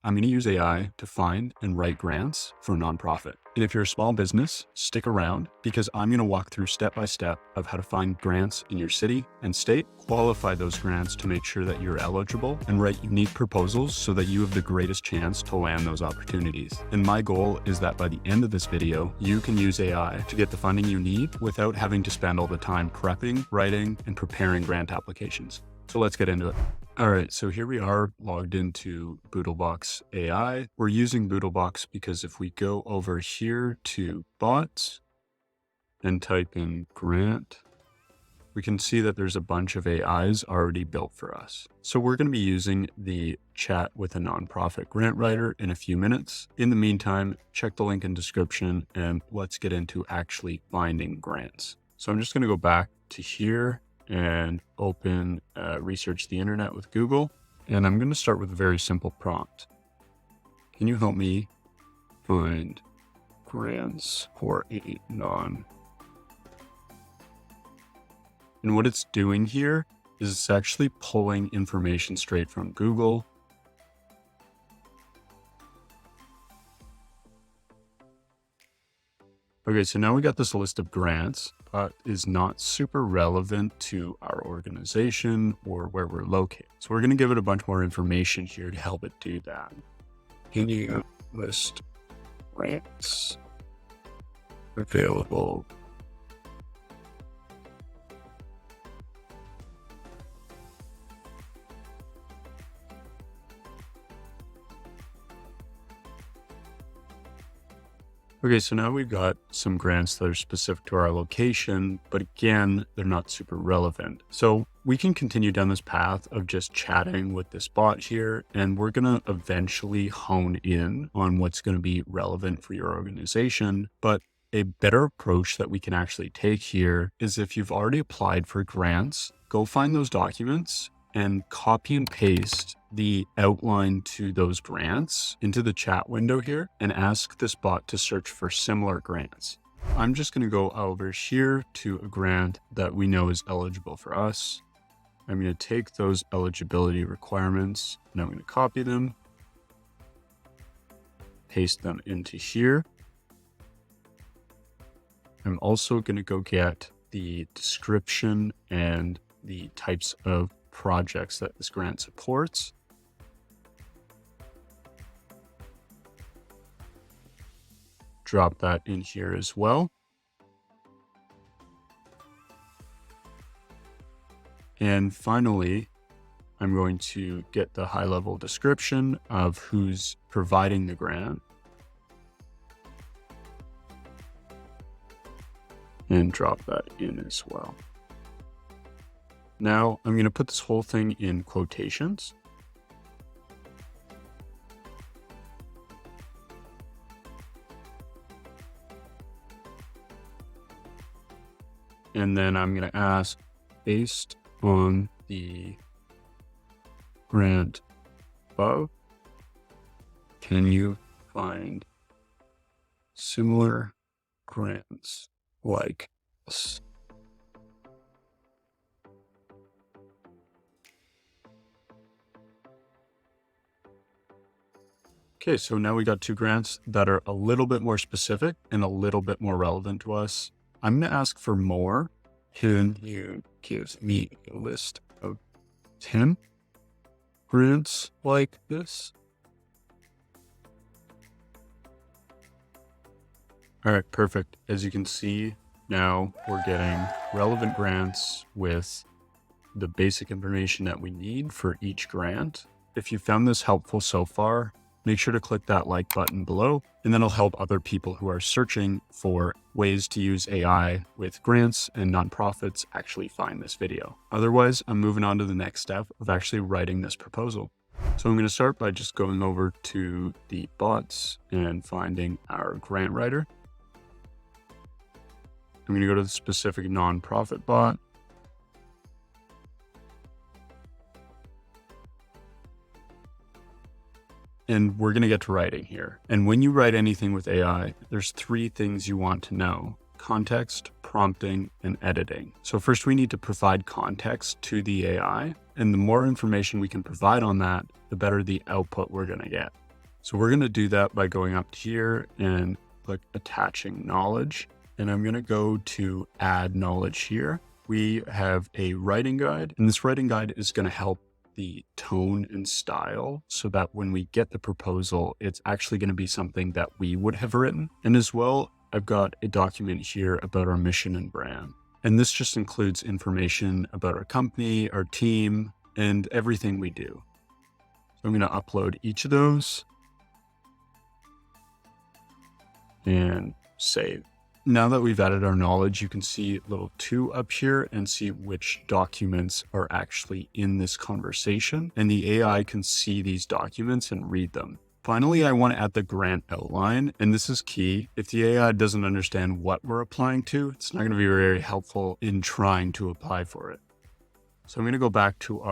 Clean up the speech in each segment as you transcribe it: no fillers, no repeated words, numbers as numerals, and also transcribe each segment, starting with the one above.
I'm going to use AI to find and write grants for a nonprofit. And if you're a small business, stick around because I'm going to walk through step by step of how to find grants in your city and state, qualify those grants to make sure that you're eligible, and write unique proposals so that you have the greatest chance to land those opportunities. And my goal is that by the end of this video, you can use AI to get the funding you need without having to spend all the time prepping, writing, and preparing grant applications. So let's get into it. All right, so here we are logged into Boodlebox AI. We're using Boodlebox because if we go over here to bots and type in grant, we can see that there's a bunch of AIs already built for us. So we're going to be using the chat with a nonprofit grant writer in a few minutes. In the meantime, check the link in description and let's get into actually finding grants. So I'm just going to go back to here and open research the internet with Google. And I'm going to start with a very simple prompt. Can you help me find grants for a non? And what it's doing here is it's actually pulling information straight from Google. Okay, so now we got this list of grants, but is not super relevant to our organization or where we're located. So we're going to give it a bunch more information here to help it do that. Can you list grants available? Okay, so now we've got some grants that are specific to our location, but again, they're not super relevant. So we can continue down this path of just chatting with this bot here, and we're going to eventually hone in on what's going to be relevant for your organization. But a better approach that we can actually take here is if you've already applied for grants, go find those documents and copy and paste the outline to those grants into the chat window here and ask this bot to search for similar grants. I'm just going to go over here to a grant that we know is eligible for us. I'm going to take those eligibility requirements and I'm going to copy them, paste them into here. I'm also going to go get the description and the types of projects that this grant supports. Drop that in here as well. And finally, I'm going to get the high-level description of who's providing the grant and drop that in as well. Now I'm going to put this whole thing in quotations. And then I'm going to ask, based on the grant above, can you find similar grants like this? Okay, so now we got two grants that are a little bit more specific and a little bit more relevant to us. I'm going to ask for more. Can you give me a list of 10 grants like this? All right, perfect. As you can see, now we're getting relevant grants with the basic information that we need for each grant. If you found this helpful so far, make sure to click that like button below, and then it'll help other people who are searching for ways to use AI with grants and nonprofits actually find this video. Otherwise, I'm moving on to the next step of actually writing this proposal. So I'm going to start by just going over to the bots and finding our grant writer. I'm going to go to the specific nonprofit bot. And we're going to get to writing here. And when you write anything with AI, there's three things you want to know: context, prompting, and editing. So first we need to provide context to the AI. And the more information we can provide on that, the better the output we're going to get. So we're going to do that by going up here and click attaching knowledge. And I'm going to go to add knowledge here. We have a writing guide, and this writing guide is going to help the tone and style so that when we get the proposal, it's actually going to be something that we would have written. And as well, I've got a document here about our mission and brand. And this just includes information about our company, our team, and everything we do. So I'm going to upload each of those and save. Now that we've added our knowledge, you can see little 2 up here and see which documents are actually in this conversation. And the AI can see these documents and read them. Finally, I want to add the grant outline, and this is key. If the AI doesn't understand what we're applying to, it's not going to be very helpful in trying to apply for it. So I'm going to go back to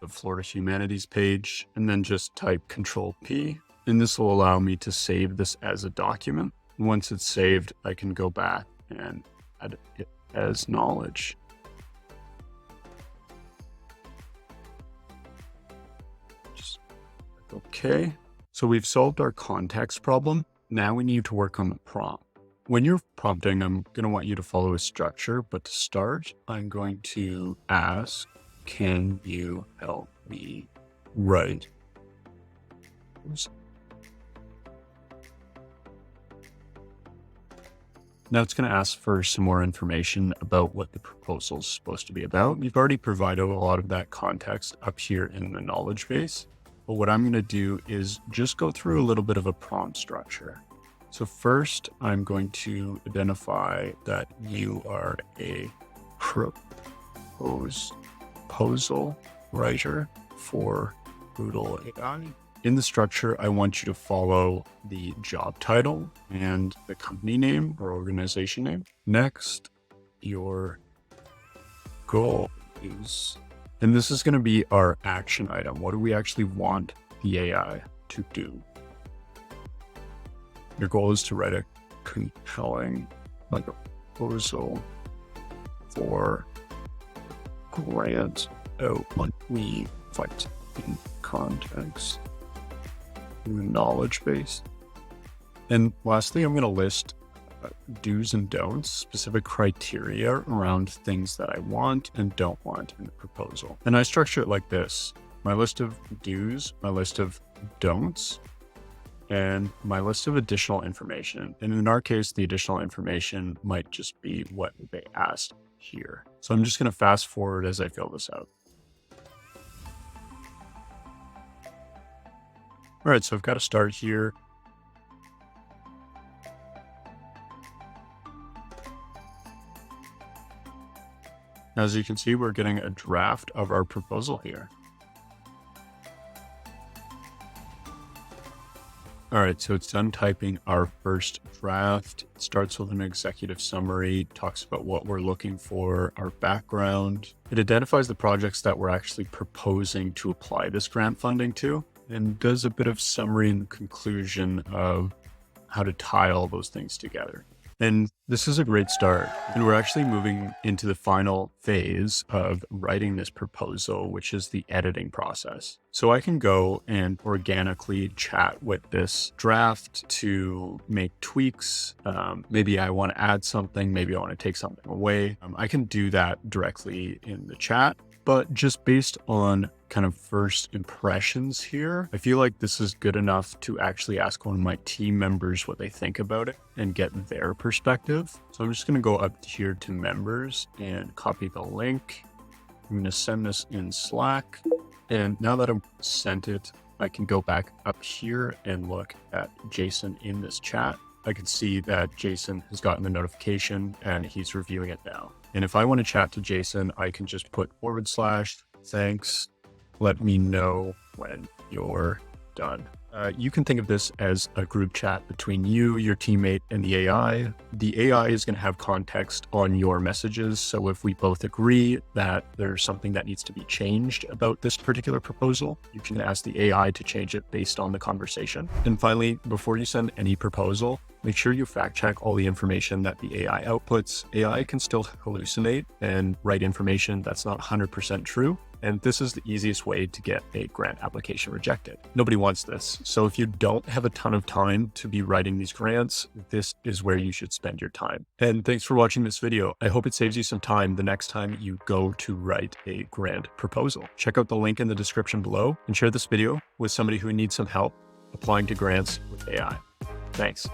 the Florida Humanities page and then just type Control P, and this will allow me to save this as a document. Once it's saved, I can go back and add it as knowledge. Just okay. So we've solved our context problem. Now we need to work on the prompt. When you're prompting, I'm going to want you to follow a structure, but to start, I'm going to ask, can you help me write? Now it's going to ask for some more information about what the proposal is supposed to be about. We've already provided a lot of that context up here in the knowledge base. But what I'm going to do is just go through a little bit of a prompt structure. So first, I'm going to identify that you are a proposal writer for Boodle AI. In the structure, I want you to follow the job title and the company name or organization name. Next, your goal is, and this is going to be our action item. What do we actually want the AI to do? Your goal is to write a compelling proposal for grant outline. We fight in context. Knowledge base. And lastly, I'm going to list do's and don'ts, specific criteria around things that I want and don't want in the proposal. And I structure it like this: my list of do's, my list of don'ts, and my list of additional information. And in our case, the additional information might just be what they asked here. So I'm just going to fast forward as I fill this out. All right, so I've got to start here. As you can see, we're getting a draft of our proposal here. All right, so it's done typing our first draft. It starts with an executive summary, talks about what we're looking for, our background. It identifies the projects that we're actually proposing to apply this grant funding to, and does a bit of summary and conclusion of how to tie all those things together. And this is a great start. And we're actually moving into the final phase of writing this proposal, which is the editing process. So I can go and organically chat with this draft to make tweaks. Maybe I want to add something, maybe I want to take something away. I can do that directly in the chat. But just based on kind of first impressions here, I feel like this is good enough to actually ask one of my team members what they think about it and get their perspective. So I'm just going to go up here to members and copy the link. I'm going to send this in Slack. And now that I've sent it, I can go back up here and look at Jason in this chat. I can see that Jason has gotten the notification and he's reviewing it now. And if I want to chat to Jason, I can just put /thanks. Let me know when you're done. You can think of this as a group chat between you, your teammate, and the AI. The AI is going to have context on your messages. So if we both agree that there's something that needs to be changed about this particular proposal, you can ask the AI to change it based on the conversation. And finally, before you send any proposal, make sure you fact check all the information that the AI outputs. AI can still hallucinate and write information that's not 100% true. And this is the easiest way to get a grant application rejected. Nobody wants this. So if you don't have a ton of time to be writing these grants, this is where you should spend your time. And thanks for watching this video. I hope it saves you some time the next time you go to write a grant proposal. Check out the link in the description below and share this video with somebody who needs some help applying to grants with AI. Thanks.